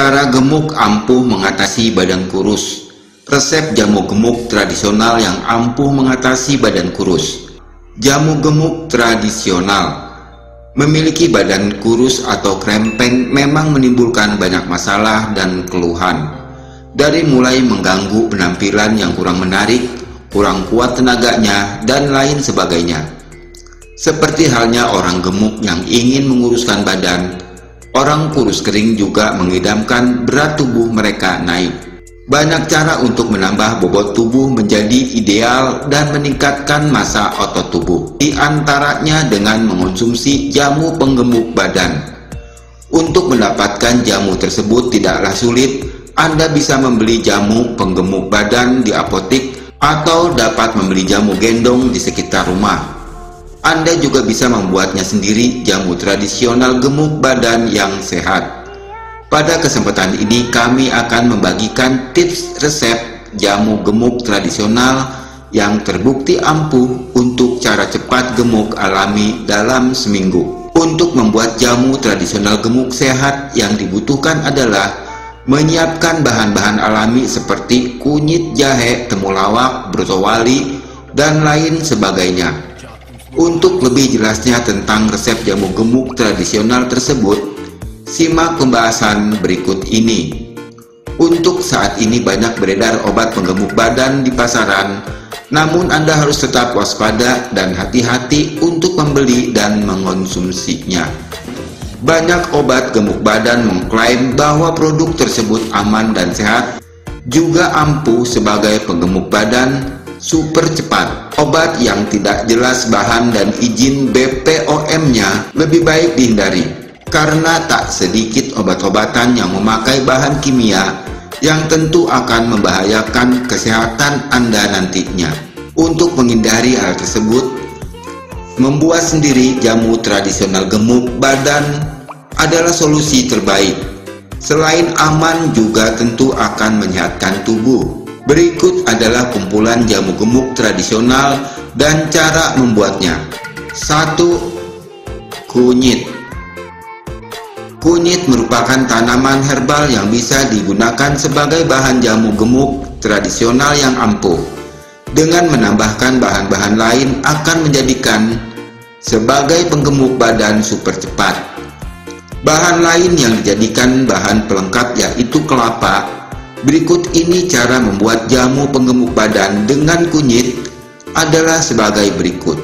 Cara gemuk ampuh mengatasi badan kurus. Resep jamu gemuk tradisional yang ampuh mengatasi badan kurus. Jamu gemuk tradisional memiliki badan kurus atau krempeng memang menimbulkan banyak masalah dan keluhan. Dari mulai mengganggu penampilan yang kurang menarik, kurang kuat tenaganya, dan lain sebagainya. Seperti halnya orang gemuk yang ingin menguruskan badan, orang kurus kering juga mengidamkan berat tubuh mereka naik. Banyak cara untuk menambah bobot tubuh menjadi ideal dan meningkatkan massa otot tubuh. Di antaranya dengan mengonsumsi jamu penggemuk badan. Untuk mendapatkan jamu tersebut tidaklah sulit. Anda bisa membeli jamu penggemuk badan di apotik atau dapat membeli jamu gendong di sekitar rumah. Anda juga bisa membuatnya sendiri, jamu tradisional gemuk badan yang sehat. Pada kesempatan ini kami akan membagikan tips resep jamu gemuk tradisional yang terbukti ampuh untuk cara cepat gemuk alami dalam seminggu. Untuk membuat jamu tradisional gemuk sehat yang dibutuhkan adalah menyiapkan bahan-bahan alami seperti kunyit, jahe, temulawak, brotowali, dan lain sebagainya. Untuk lebih jelasnya tentang resep jamu gemuk tradisional tersebut, simak pembahasan berikut ini. Untuk saat ini banyak beredar obat penggemuk badan di pasaran, namun Anda harus tetap waspada dan hati-hati untuk membeli dan mengonsumsinya. Banyak obat gemuk badan mengklaim bahwa produk tersebut aman dan sehat, juga ampuh sebagai penggemuk badan super cepat. Obat yang tidak jelas bahan dan izin BPOM-nya lebih baik dihindari, karena tak sedikit obat-obatan yang memakai bahan kimia yang tentu akan membahayakan kesehatan Anda nantinya. Untuk menghindari hal tersebut, membuat sendiri jamu tradisional gemuk badan adalah solusi terbaik. Selain aman, juga tentu akan menyehatkan tubuh. Berikut adalah kumpulan jamu gemuk tradisional dan cara membuatnya. 1. Kunyit. Kunyit merupakan tanaman herbal yang bisa digunakan sebagai bahan jamu gemuk tradisional yang ampuh. Dengan menambahkan bahan-bahan lain akan menjadikan sebagai penggemuk badan super cepat. Bahan lain yang dijadikan bahan pelengkap yaitu kelapa. Berikut ini cara membuat jamu penggemuk badan dengan kunyit adalah sebagai berikut.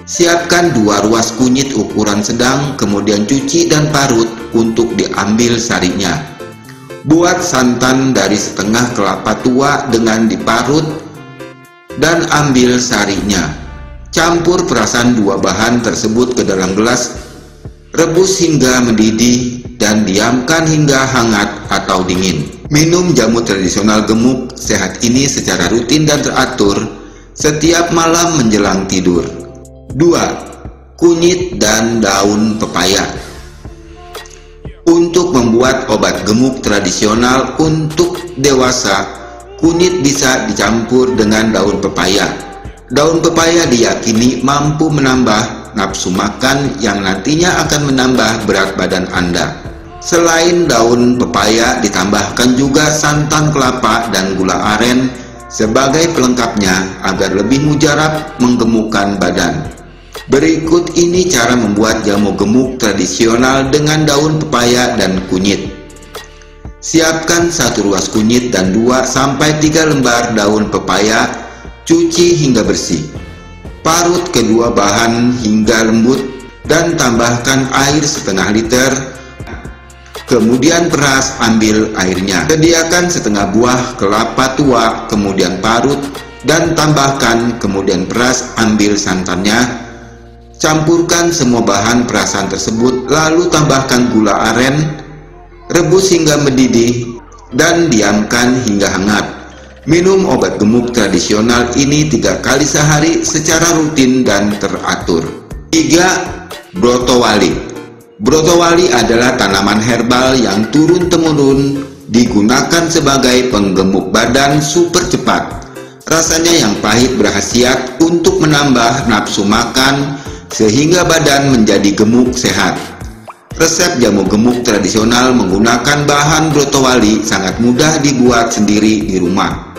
Siapkan 2 ruas kunyit ukuran sedang, kemudian cuci dan parut untuk diambil sarinya. Buat santan dari setengah kelapa tua dengan diparut dan ambil sarinya. Campur perasan 2 bahan tersebut ke dalam gelas, rebus hingga mendidih dan diamkan hingga hangat atau dingin. Minum jamu tradisional gemuk sehat ini secara rutin dan teratur setiap malam menjelang tidur. 2. Kunyit dan daun pepaya. Untuk membuat obat gemuk tradisional untuk dewasa, kunyit bisa dicampur dengan daun pepaya. Daun pepaya diyakini mampu menambah nafsu makan yang nantinya akan menambah berat badan Anda. Selain daun pepaya, ditambahkan juga santan kelapa dan gula aren sebagai pelengkapnya agar lebih mujarab menggemukkan badan. Berikut ini cara membuat jamu gemuk tradisional dengan daun pepaya dan kunyit. Siapkan 1 ruas kunyit dan 2-3 lembar daun pepaya, cuci hingga bersih. Parut kedua bahan hingga lembut dan tambahkan air setengah liter. Kemudian peras, ambil airnya. Sediakan setengah buah kelapa tua, kemudian parut dan tambahkan, kemudian peras, ambil santannya. Campurkan semua bahan perasan tersebut, lalu tambahkan gula aren, rebus hingga mendidih, dan diamkan hingga hangat. Minum obat gemuk tradisional ini 3 kali sehari secara rutin dan teratur. 3. Brotowali. Brotowali adalah tanaman herbal yang turun-temurun digunakan sebagai penggemuk badan super cepat. Rasanya yang pahit berkhasiat untuk menambah nafsu makan sehingga badan menjadi gemuk sehat. Resep jamu gemuk tradisional menggunakan bahan brotowali sangat mudah dibuat sendiri di rumah.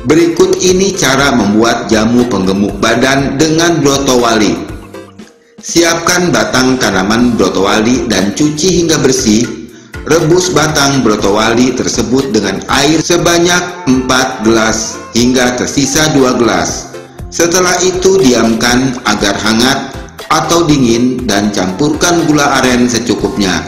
Berikut ini cara membuat jamu penggemuk badan dengan brotowali. Siapkan batang tanaman brotowali dan cuci hingga bersih. Rebus batang brotowali tersebut dengan air sebanyak 4 gelas hingga tersisa 2 gelas. Setelah itu diamkan agar hangat atau dingin dan campurkan gula aren secukupnya.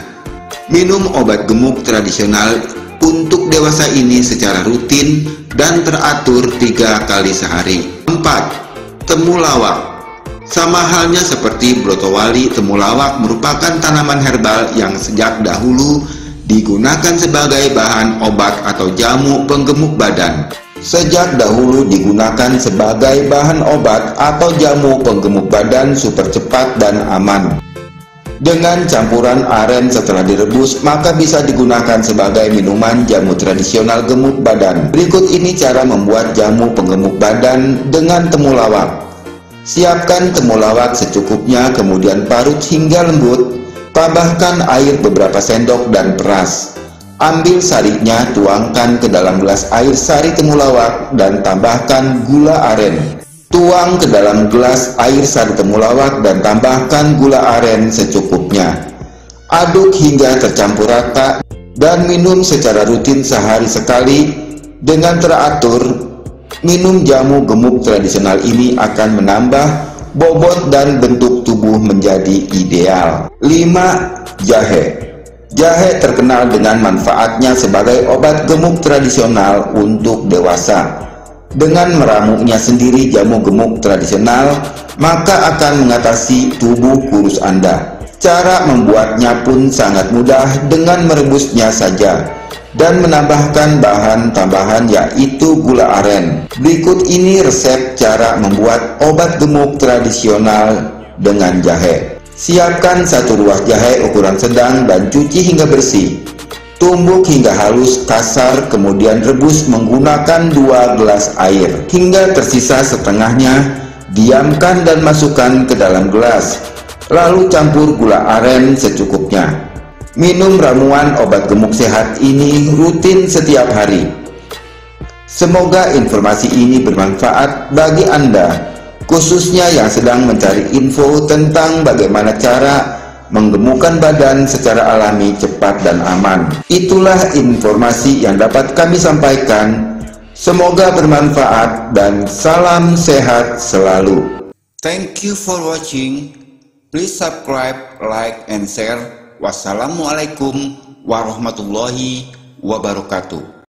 Minum obat gemuk tradisional untuk dewasa ini secara rutin dan teratur 3 kali sehari. 4. Temulawak. Sama halnya seperti brotowali, temulawak merupakan tanaman herbal yang sejak dahulu digunakan sebagai bahan obat atau jamu penggemuk badan. Sejak dahulu digunakan sebagai bahan obat atau jamu penggemuk badan super cepat dan aman. Dengan campuran aren setelah direbus, maka bisa digunakan sebagai minuman jamu tradisional gemuk badan. Berikut ini cara membuat jamu penggemuk badan dengan temulawak. Siapkan temulawak secukupnya, kemudian parut hingga lembut. Tambahkan air beberapa sendok dan peras. Ambil sarinya, tuangkan ke dalam gelas air sari temulawak dan tambahkan gula aren. Tuang ke dalam gelas air sari temulawak dan tambahkan gula aren secukupnya. Aduk hingga tercampur rata dan minum secara rutin sehari sekali dengan teratur. Minum jamu gemuk tradisional ini akan menambah bobot dan bentuk tubuh menjadi ideal. 5. Jahe. Jahe terkenal dengan manfaatnya sebagai obat gemuk tradisional untuk dewasa. Dengan meramuknya sendiri jamu gemuk tradisional, maka akan mengatasi tubuh kurus Anda. Cara membuatnya pun sangat mudah dengan merebusnya saja dan menambahkan bahan tambahan yaitu gula aren. Berikut ini resep cara membuat obat gemuk tradisional dengan jahe. Siapkan 1 ruas jahe ukuran sedang dan cuci hingga bersih. Tumbuk hingga halus kasar, kemudian rebus menggunakan 2 gelas air hingga tersisa setengahnya. Diamkan dan masukkan ke dalam gelas, lalu campur gula aren secukupnya. Minum ramuan obat gemuk sehat ini rutin setiap hari. Semoga informasi ini bermanfaat bagi Anda, khususnya yang sedang mencari info tentang bagaimana cara menggemukkan badan secara alami, cepat, dan aman. Itulah informasi yang dapat kami sampaikan. Semoga bermanfaat dan salam sehat selalu. Thank you for watching. Please subscribe, like, and share. Wassalamualaikum warahmatullahi wabarakatuh.